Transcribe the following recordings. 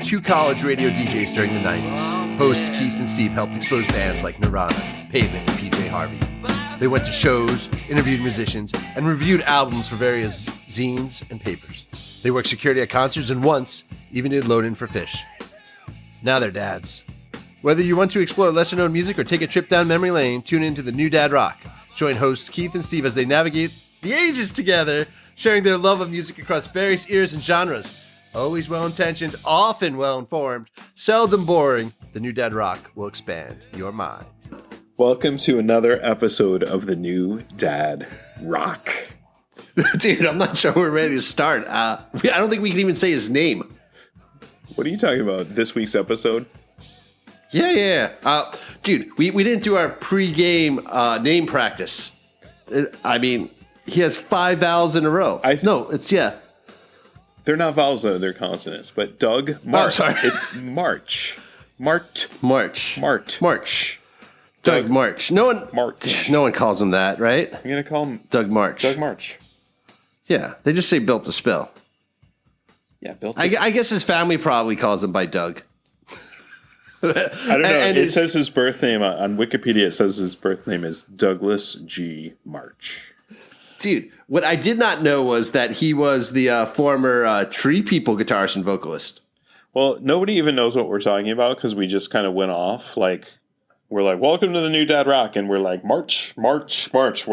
two college radio DJs during the 90s. Hosts Keith and Steve helped expose bands like Nirvana, Pavement, and PJ Harvey. They went to shows, interviewed musicians, and reviewed albums for various zines and papers. They worked security at concerts and once even did load-in for Fish. Now they're dads. Whether you want to explore lesser-known music or take a trip down memory lane, tune into the New Dad Rock. Join hosts Keith and Steve as they navigate the ages together, sharing their love of music across various eras and genres. Always well-intentioned, often well-informed, seldom boring, the New Dad Rock will expand your mind. Welcome to another episode of the New Dad Rock. Dude, I'm not sure we're ready to start. I don't think we can even say his name. What are you talking about? This week's episode? Yeah. Dude, we didn't do our pre-game name practice. I mean, he has 5 vowels in a row. They're not vowels, though. They're consonants. But Doug Mart. Oh, sorry. It's March. March. Doug March. March. No one calls him that, right? I'm going to call him Doug March. Doug March. Yeah, they just say Built to Spill. Yeah, Built to I guess his family probably calls him by Doug. I don't know. It says his birth name on Wikipedia. It says his birth name is Douglas G. March. Dude, what I did not know was that he was the former Tree People guitarist and vocalist. Well, nobody even knows what we're talking about because we just kind of went off. Like, we're like, welcome to the New Dad Rock. And we're like, March. We're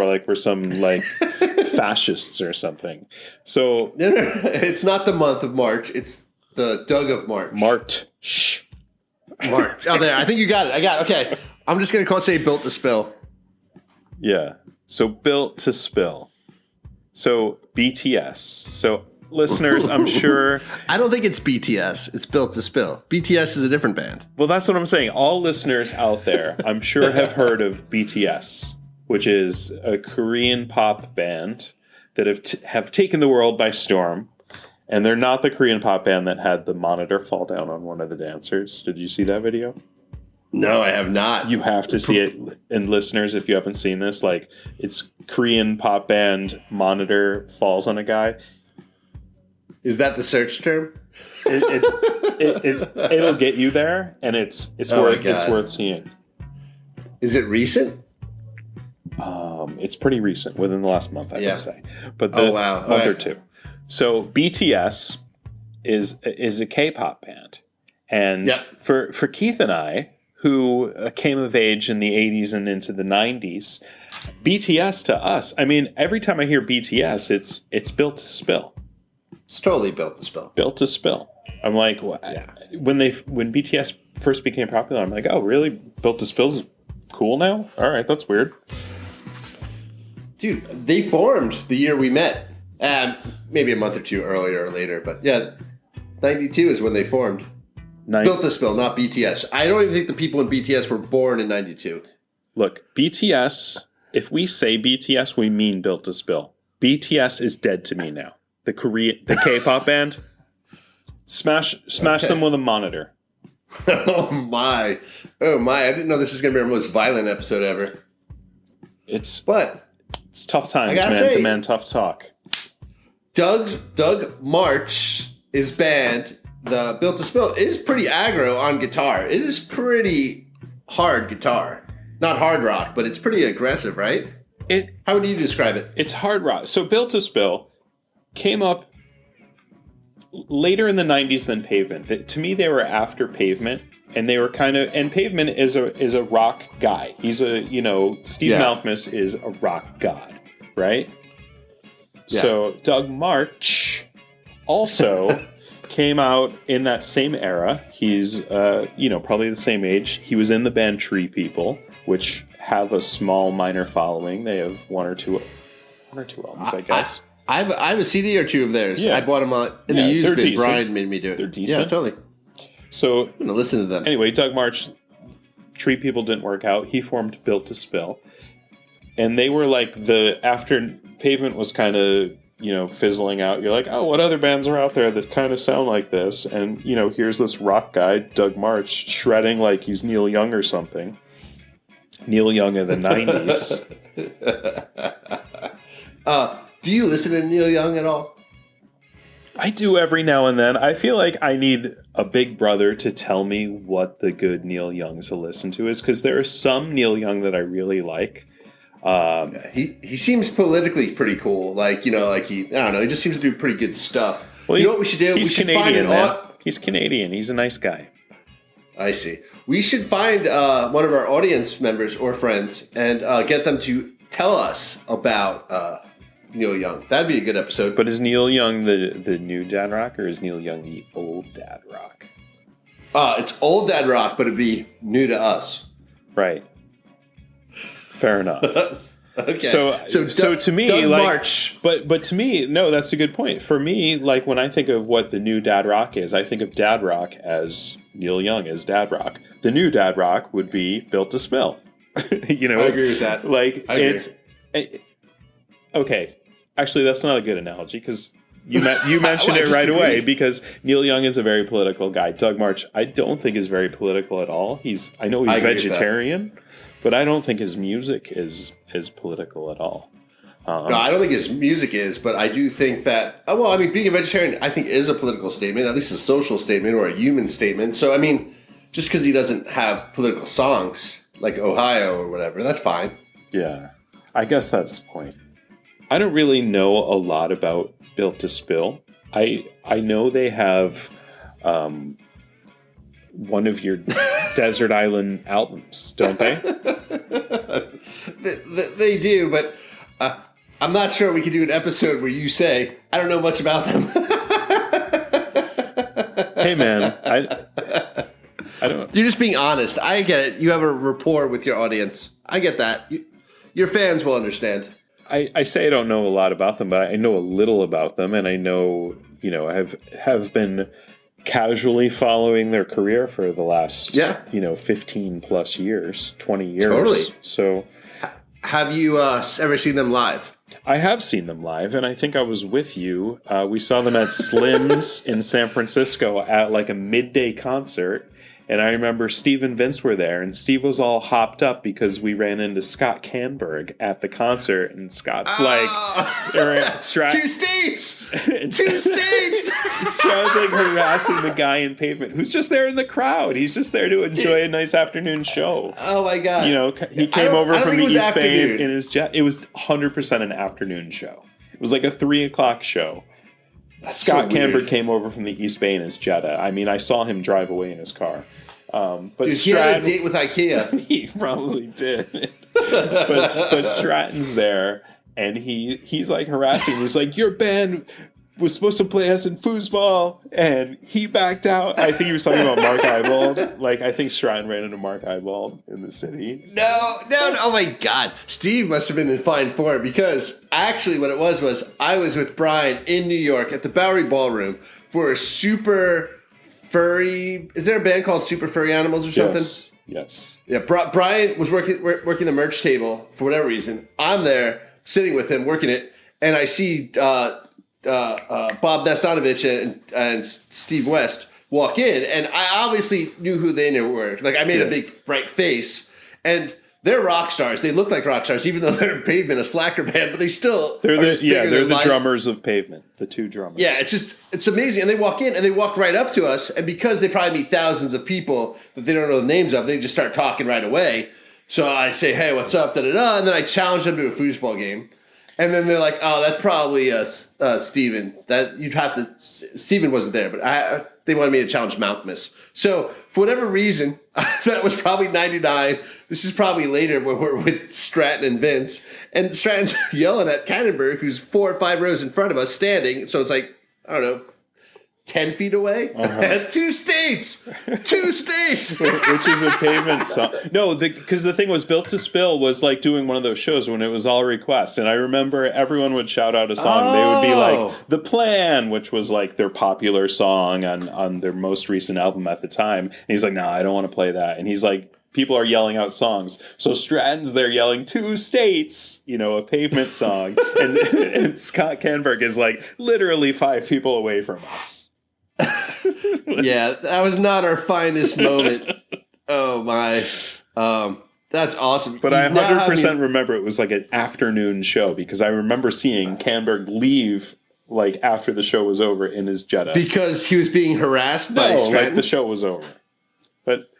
like, we're some, like, fascists or something. So. No. It's not the month of March. It's the Doug of March. March. Oh, there. I think you got it. I got it. Okay. I'm just going to say Built to Spill. Yeah. So Built to Spill. So BTS. So listeners, I'm sure. I don't think it's BTS. It's Built to Spill. BTS is a different band. Well, that's what I'm saying. All listeners out there, I'm sure, have heard of BTS, which is a Korean pop band that have taken the world by storm. And they're not the Korean pop band that had the monitor fall down on one of the dancers. Did you see that video? No, I have not. You have to see it. And listeners, if you haven't seen this, like, it's Korean pop band monitor falls on a guy. Is that the search term? It'll get you there, and it's worth seeing. Is it recent? It's pretty recent, within the last month, I would say. But month or two. So BTS is a K-pop band, and for Keith and I, who came of age in the 80s and into the 90s, BTS to us, I mean, every time I hear BTS, it's Built to Spill. It's totally Built to Spill. Built to Spill. I'm like, when BTS first became popular, I'm like, oh, really? Built to Spill's cool now? All right, that's weird. Dude, they formed the year we met. Maybe a month or two earlier or later, but yeah, 92 is when they formed. Built to Spill, not BTS. I don't even think the people in BTS were born in 92. Look, BTS, if we say BTS, we mean Built to Spill. BTS is dead to me now. The K-pop band, smash them with a monitor. Oh my. I didn't know this was going to be our most violent episode ever. It's tough times, man. Demand tough talk. Doug March is banned. The Built to Spill is pretty aggro on guitar. It is pretty hard guitar. Not hard rock, but it's pretty aggressive, right? How would you describe it? It's hard rock. So Built to Spill came up later in the 90s than Pavement. To me, they were after Pavement, and they were and Pavement is a rock guy. He's Steve Malkmus is a rock god, right? Yeah. So Doug March also came out in that same era. He's, probably the same age. He was in the band Tree People, which have a small minor following. They have one or two albums, I guess. I have a CD or two of theirs. Yeah. I bought them in the used bin. Brian made me do it. They're decent. Yeah, totally. So I'm going to listen to them. Anyway, Doug March, Tree People didn't work out. He formed Built to Spill. And they were like after Pavement was kind of, fizzling out, you're like, oh, what other bands are out there that kind of sound like this? And, here's this rock guy, Doug March, shredding like he's Neil Young or something. Neil Young in the 90s. Do you listen to Neil Young at all? I do every now and then. I feel like I need a big brother to tell me what the good Neil Young to listen to is, because there are some Neil Young that I really like. He seems politically pretty cool. Like, you know, like I don't know, he just seems to do pretty good stuff. Well, you know what we should do? He's We should Canadian, find man. He's Canadian. He's a nice guy. I see. We should find one of our audience members or friends and get them to tell us about Neil Young. That'd be a good episode. But is Neil Young the new dad rock, or is Neil Young the old dad rock? It's old dad rock, but it'd be new to us. Right. Fair enough. Okay. So to me, Doug like, March. but to me, no, that's a good point. For me, like when I think of what the new dad rock is, I think of dad rock as Neil Young as dad rock. The new dad rock would be Built to Spill. You know, I agree with that. Like okay. Actually, that's not a good analogy because you mentioned it right away, because Neil Young is a very political guy. Doug March, I don't think is very political at all. I know he's vegetarian, but I don't think his music is political at all. No, I don't think his music is, but I do think that, well, I mean, being a vegetarian, I think is a political statement, at least a social statement or a human statement. So, I mean, just because he doesn't have political songs like Ohio or whatever, that's fine. Yeah, I guess that's the point. I don't really know a lot about Built to Spill. I know they have one of your Desert Island albums, don't they? They do, but I'm not sure we could do an episode where you say, I don't know much about them. Hey, man, I don't. You're just being honest. I get it. You have a rapport with your audience. I get that. Your fans will understand. I say I don't know a lot about them, but I know a little about them, and I know, I have been casually following their career for the last 15 plus years, 20 years. Totally. So have you ever seen them live? I have seen them live, and I think I was with you. We saw them at Slim's in San Francisco at like a midday concert. And I remember Steve and Vince were there, and Steve was all hopped up because we ran into Scott Canberg at the concert, and Scott's like, two states! Two states! Strat's like harassing the guy in Pavement who's just there in the crowd. He's just there to enjoy a nice afternoon show. Oh my God. He came over from the East Bay in his jet. It was 100% an afternoon show. It was like a 3:00 show. Scott Canberg came over from the East Bay in his Jetta. I mean, I saw him drive away in his car. But he had a date with IKEA. He probably did. but Stratton's there, and he's like harassing. He's like, your band was supposed to play us in foosball, and he backed out. I think he was talking about Mark Eybold. Like, I think Stratton ran into Mark Eybold in the city. No. Oh my God. Steve must have been in fine form, because actually what it was I was with Brian in New York at the Bowery Ballroom for a super furry. Is there a band called Super Furry Animals or something? Yes. Yeah. Brian was working the merch table for whatever reason. I'm there sitting with him working it, and I see Bob Nastanovich and Steve West walk in, and I obviously knew who they were. Like, I made a big bright face, and they're rock stars. They look like rock stars, even though they're Pavement, a slacker band, but they still they're the drummers of Pavement, the two drummers. Yeah, it's amazing. And they walk in and they walk right up to us, and because they probably meet thousands of people that they don't know the names of, they just start talking right away. So I say, hey, what's up, da-da-da, and then I challenge them to a foosball game. And then they're like, oh, that's probably Steven. That you'd have to. Steven wasn't there, but they wanted me to challenge Malcolmus. So for whatever reason, that was probably 99. This is probably later when we're with Stratton and Vince. And Stratton's yelling at Cannonberg, who's 4 or 5 rows in front of us, standing. So it's like, I don't know, 10 feet away? Uh-huh. Two states! Which is a Pavement song. No, because the thing was, Built to Spill was like doing one of those shows when it was all requests. And I remember everyone would shout out a song. Oh. They would be like, The Plan, which was like their popular song on their most recent album at the time. And he's like, no, I don't want to play that. And he's like, people are yelling out songs. So Stratton's there yelling, Two States, a Pavement song. and Scott Canberg is like literally 5 people away from us. Yeah, that was not our finest moment. Oh my, that's awesome. But I 100% remember it was like an afternoon show, because I remember seeing Canberg leave like after the show was over in his Jetta. Because he was being harassed by Stratton? Like the show was over. But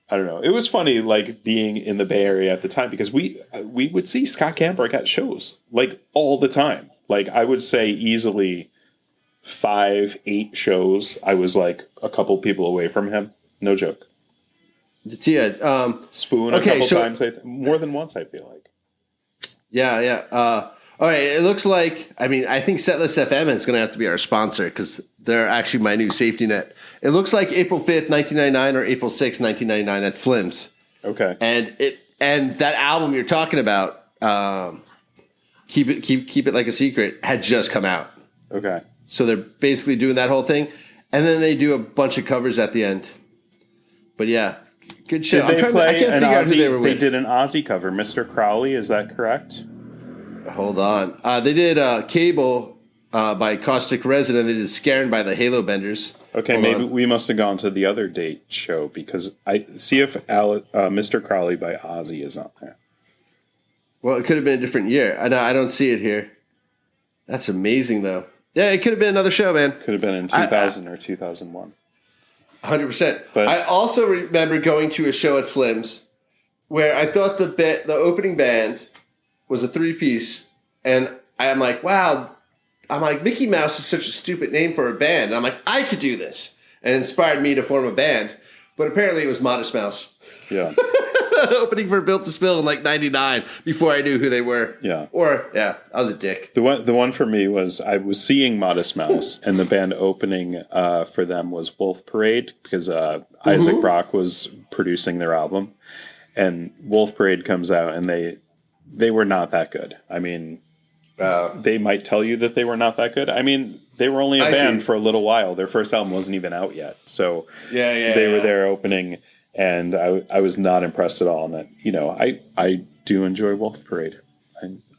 I don't know. It was funny, like being in the Bay Area at the time, because we would see Scott Gamberg at shows like all the time. Like I would say easily 5-8 shows. I was like a couple people away from him. No joke. Yeah. Spoon a couple times. More than once, I feel like. Yeah. All right. It looks like, I think Setlist FM is going to have to be our sponsor because they're actually my new safety net. It looks like April 5th, 1999 or April 6th, 1999 at Slim's. Okay. And that album you're talking about, Keep It Like a Secret, had just come out. Okay. So they're basically doing that whole thing. And then they do a bunch of covers at the end. But yeah, good show. Did they play an Ozzy? They did an Ozzy cover, Mr. Crowley. Is that correct? Hold on. They did Cable by Caustic Resin, and they did Scarin' by the Halo Benders. Okay, maybe we must have gone to the other date show because I see if Mr. Crowley by Ozzy is on there. Well, it could have been a different year. I don't see it here. That's amazing, though. Yeah, it could have been another show, man. Could have been in 2000 or 2001. 100%. But I also remember going to a show at Slim's where I thought the opening band was a 3-piece, and I'm like, wow. I'm like, Mickey Mouse is such a stupid name for a band. And I'm like, I could do this. And it inspired me to form a band. But apparently it was Modest Mouse. Yeah. Opening for Built to Spill in like 99 before I knew who they were. Yeah. I was a dick. The one for me was I was seeing Modest Mouse, and the band opening for them was Wolf Parade because Isaac Brock was producing their album. And Wolf Parade comes out, and they were not that good. I mean, they might tell you that they were not that good. I mean, they were only a band for a little while. Their first album wasn't even out yet. So they were there opening, and I was not impressed at all. And that, I do enjoy Wolf Parade.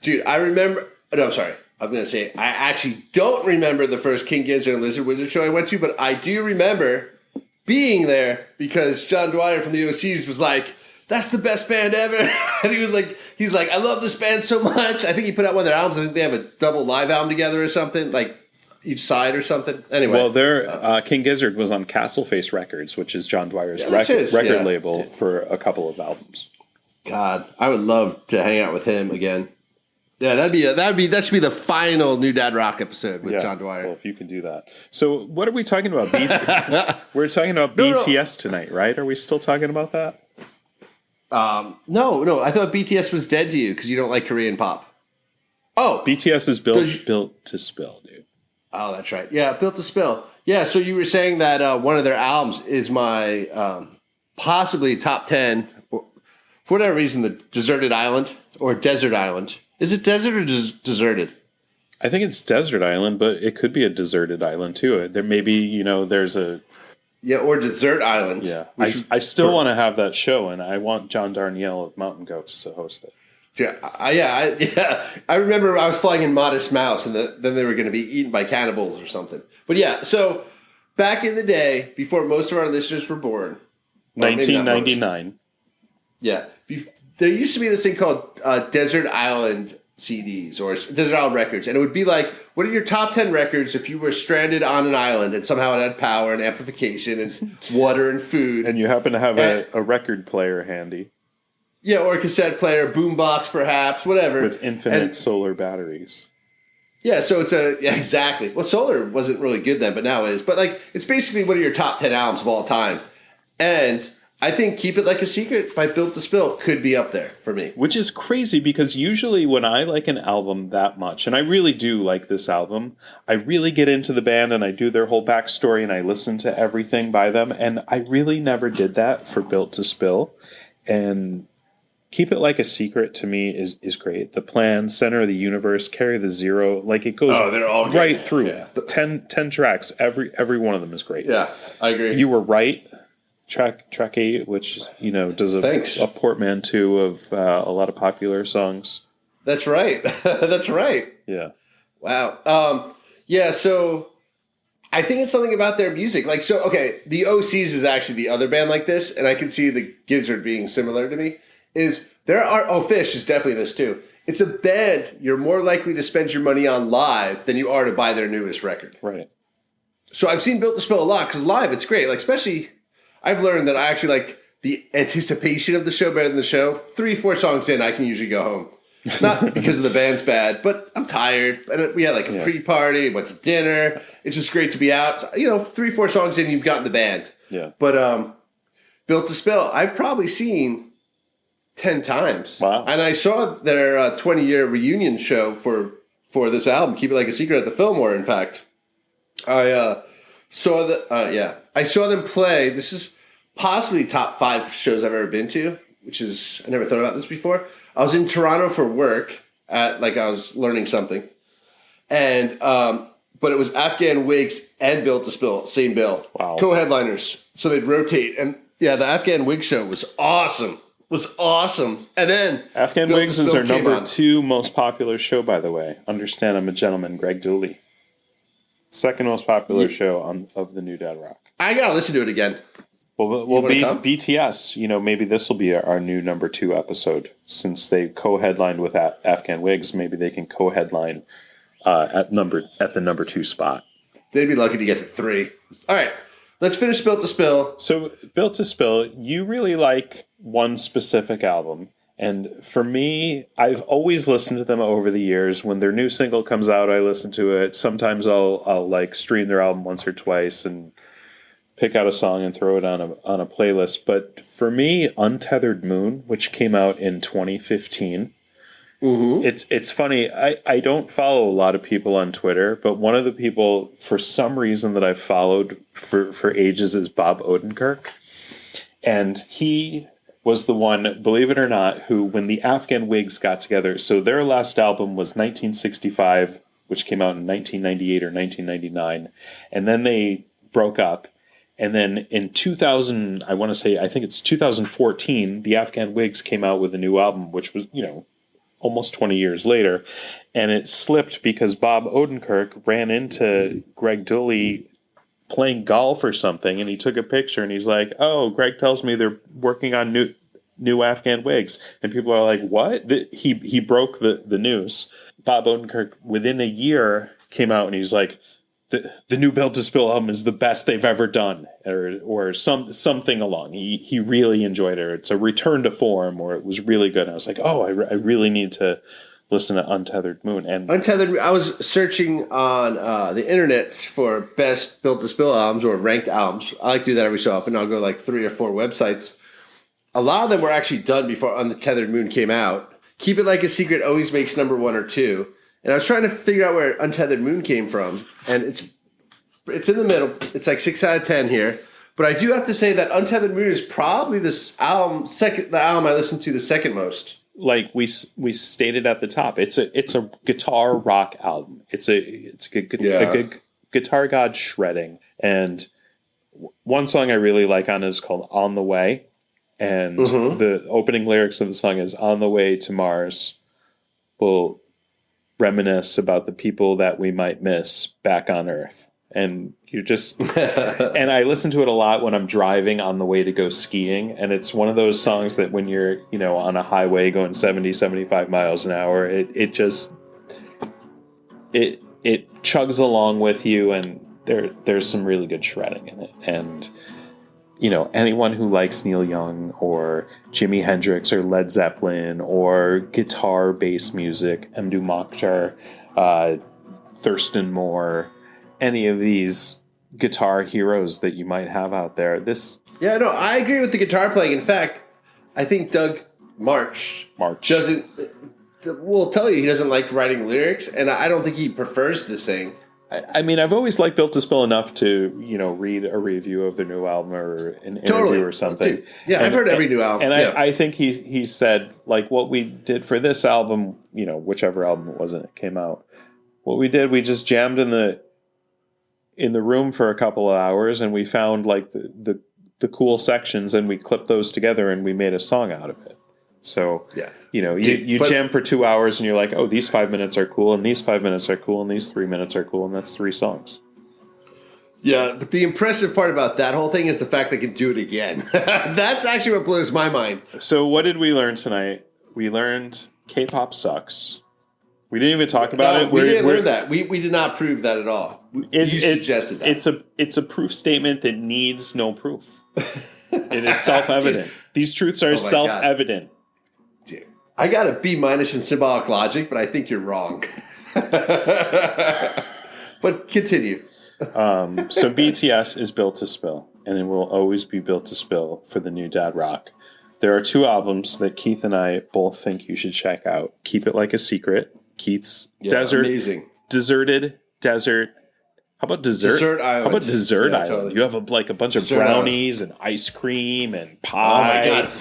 Dude, I remember. No, I'm sorry. I'm going to say I actually don't remember the first King Gizzard and Lizard Wizard show I went to, but I do remember being there because John Dwyer from the OCs was like, that's the best band ever. And he's like, I love this band so much. I think he put out one of their albums. I think they have a double live album together or something, like each side or something. Anyway. Well, their King Gizzard was on Castleface Records, which is John Dwyer's record label for a couple of albums. God, I would love to hang out with him again. Yeah, that should be the final New Dad Rock episode with John Dwyer. Well, if you can do that. So, what are we talking about? We're talking about BTS tonight, right? Are we still talking about that? No. I thought BTS was dead to you because you don't like Korean pop. Oh, BTS is built to spill, dude. Oh, that's right. Yeah, Built to Spill. Yeah, so you were saying that one of their albums is my possibly top 10, for whatever reason, the Deserted Island or Desert Island. Is it desert or deserted? I think it's Desert Island, but it could be a deserted island too. There maybe, there's a... Yeah, or Desert Island. Yeah, I still want to have that show, and I want John Darnielle of Mountain Goats to host it. I remember I was flying in Modest Mouse, and then they were going to be eaten by cannibals or something. But yeah, so back in the day, before most of our listeners were born, 1999. Yeah, there used to be this thing called Desert Island CDs or Desert Island Records, and it would be like, what are your top 10 records if you were stranded on an island and somehow it had power and amplification and water and food, and you happen to have a record player handy? Yeah, or a cassette player, boombox perhaps, whatever. With infinite solar batteries. Yeah, so exactly. Well, solar wasn't really good then, but now it is. But it's basically one of your top 10 albums of all time. And I think Keep It Like a Secret by Built to Spill could be up there for me. Which is crazy because usually when I like an album that much, and I really do like this album, I really get into the band and I do their whole backstory and I listen to everything by them. And I really never did that for Built to Spill. And Keep It Like a Secret to me is great. The Plan, Center of the Universe, Carry the Zero, it goes they're all right through. Yeah. 10 tracks, every one of them is great. Yeah, I agree. You Were Right, track 8, which does a portmanteau of a lot of popular songs. That's right. That's right. Yeah. Wow. Yeah. So I think it's something about their music. The OCs is actually the other band like this, and I can see the Gizzard being similar to me. Fish is definitely this too, it's a band you're more likely to spend your money on live than you are to buy their newest record. Right. So I've seen Built to Spill a lot because live it's great. Like especially, I've learned that I actually like the anticipation of the show better than the show. 3-4 songs in, I can usually go home. Not because of the band's bad, but I'm tired. And we had like a pre-party, went to dinner. It's just great to be out. 3-4 songs in, you've gotten the band. Yeah. But Built to Spill, I've probably seen 10 times. Wow. And I saw their 20-year reunion show for this album, Keep It Like a Secret, at the Fillmore, in fact. I saw I saw them play. This is possibly top 5 shows I've ever been to, which is, I never thought about this before. I was in Toronto for work I was learning something. And, but it was Afghan Wigs and Built to Spill, same bill. Wow. Co-headliners. So they'd rotate. And yeah, the Afghan Wig show was awesome. And then Afghan Built to Wigs is Spill our came number on. 2 most popular show, by the way. Understand I'm a gentleman, Greg Dooley. Second most popular show of the New Dad Rock. I gotta listen to it again. Well, BTS, maybe this will be our new number 2 episode. Since they co-headlined with Afghan Wigs, maybe they can co-headline at the number 2 spot. They'd be lucky to get to 3. All right, let's finish Built to Spill. So, Built to Spill, you really like one specific album. And for me, I've always listened to them over the years. When their new single comes out, I listen to it. Sometimes I'll like stream their album once or twice and pick out a song and throw it on a playlist. But for me, Untethered Moon, which came out in 2015, it's funny. I don't follow a lot of people on Twitter, but one of the people, for some reason, that I've followed for ages is Bob Odenkirk. And he was the one, believe it or not, who, when the Afghan Wigs got together, so their last album was 1965, which came out in 1998 or 1999, and then they broke up. And then in 2000, I think it's 2014, the Afghan Wigs came out with a new album, which was, almost 20 years later. And it slipped because Bob Odenkirk ran into Greg Dooley playing golf or something, and he took a picture, and he's like, "Oh, Greg tells me they're working on new Afghan Wigs." And people are like, "What?" He broke the news. Bob Odenkirk, within a year, came out and he's like, the new Built to Spill album is the best they've ever done, or something along. He really enjoyed it. It's a return to form, or it was really good. And I was like, oh, I really need to listen to Untethered Moon. And Untethered, I was searching on the internet for best Built to Spill albums or ranked albums. I like to do that every so often. I'll go like 3 or 4 websites. A lot of them were actually done before Untethered Moon came out. Keep It Like a Secret always makes number 1 or 2. And I was trying to figure out where Untethered Moon came from, and it's in the middle. It's like 6 out of 10 here. But I do have to say that Untethered Moon is probably the album I listened to the second most. Like we stated at the top, it's a guitar rock album. It's a good guitar god shredding. And one song I really like on it is called "On the Way," and the opening lyrics of the song is "On the way to Mars, we'll reminisce about the people that we might miss back on Earth." And you just and I listen to it a lot when I'm driving on the way to go skiing, and it's one of those songs that when you're on a highway going 70-75 miles an hour, it chugs along with you, and there's some really good shredding in it. And anyone who likes Neil Young or Jimi Hendrix or Led Zeppelin or guitar-based music, Mdou Moktar, Thurston Moore, any of these guitar heroes that you might have out there. I agree with the guitar playing. In fact, I think Doug March will tell you he doesn't like writing lyrics, and I don't think he prefers to sing. I mean, I've always liked Built to Spill enough to, read a review of their new album or an interview or something. Yeah, I've heard every new album. And I think he said, like, what we did for this album, whichever album it was it came out, what we did, we just jammed in the room for a couple of hours, and we found, like, the cool sections, and we clipped those together, and we made a song out of it. So, you jam for 2 hours, and you're like, oh, these 5 minutes are cool, and these 5 minutes are cool, and these 3 minutes are cool, and that's 3 songs. Yeah, but the impressive part about that whole thing is the fact they can do it again. That's actually what blows my mind. So what did we learn tonight? We learned K-pop sucks. We didn't even talk about it. We didn't learn that. We did not prove that at all. You suggested that. It's a proof statement that needs no proof. It is self-evident. These truths are self-evident. Dude, I got a B- in symbolic logic, but I think you're wrong. But continue. So BTS is built to spill, and it will always be built to spill for the new dad rock. There are 2 albums that Keith and I both think you should check out. Keep It Like a Secret. Keith's amazing. Deserted Desert. How about Desert Island? How about Desert Island? Totally. You have a bunch of brownies and ice cream and pie. Oh my god!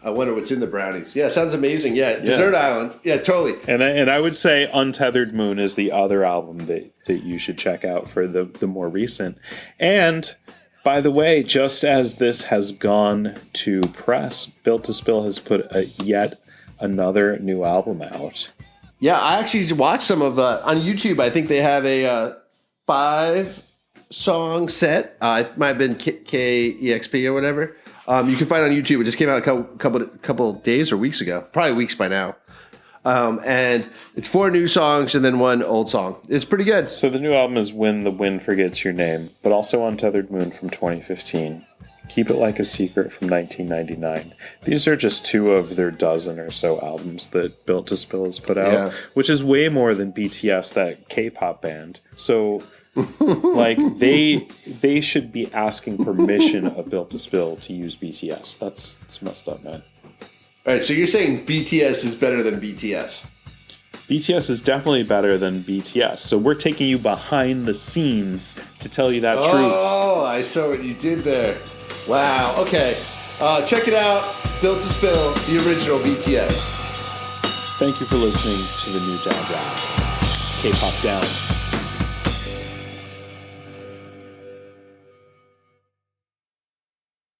I wonder what's in the brownies. Yeah, sounds amazing. Yeah, Desert Island. Yeah, totally. And I would say Untethered Moon is the other album that you should check out for the more recent. And by the way, just as this has gone to press, Built to Spill has put yet another new album out. Yeah, I actually watched some of on YouTube. I think they have a 5-song set. It might have been KEXP or whatever. You can find it on YouTube. It just came out a couple days or weeks ago. Probably weeks by now. And it's 4 new songs and then 1 old song. It's pretty good. So the new album is When the Wind Forgets Your Name, but also Untethered Moon from 2015. Keep It Like a Secret from 1999. These are just 2 of their dozen or so albums that Built to Spill has put out, which is way more than BTS, that K-pop band. So, like, they should be asking permission of Built to Spill to use BTS. That's messed up, man. All right, so you're saying BTS is better than BTS? BTS is definitely better than BTS. So we're taking you behind the scenes to tell you that truth. Oh, I saw what you did there. Wow. Okay. Check it out. Built to Spill, the original BTS. Thank you for listening to the new Dad Rock. K-pop down.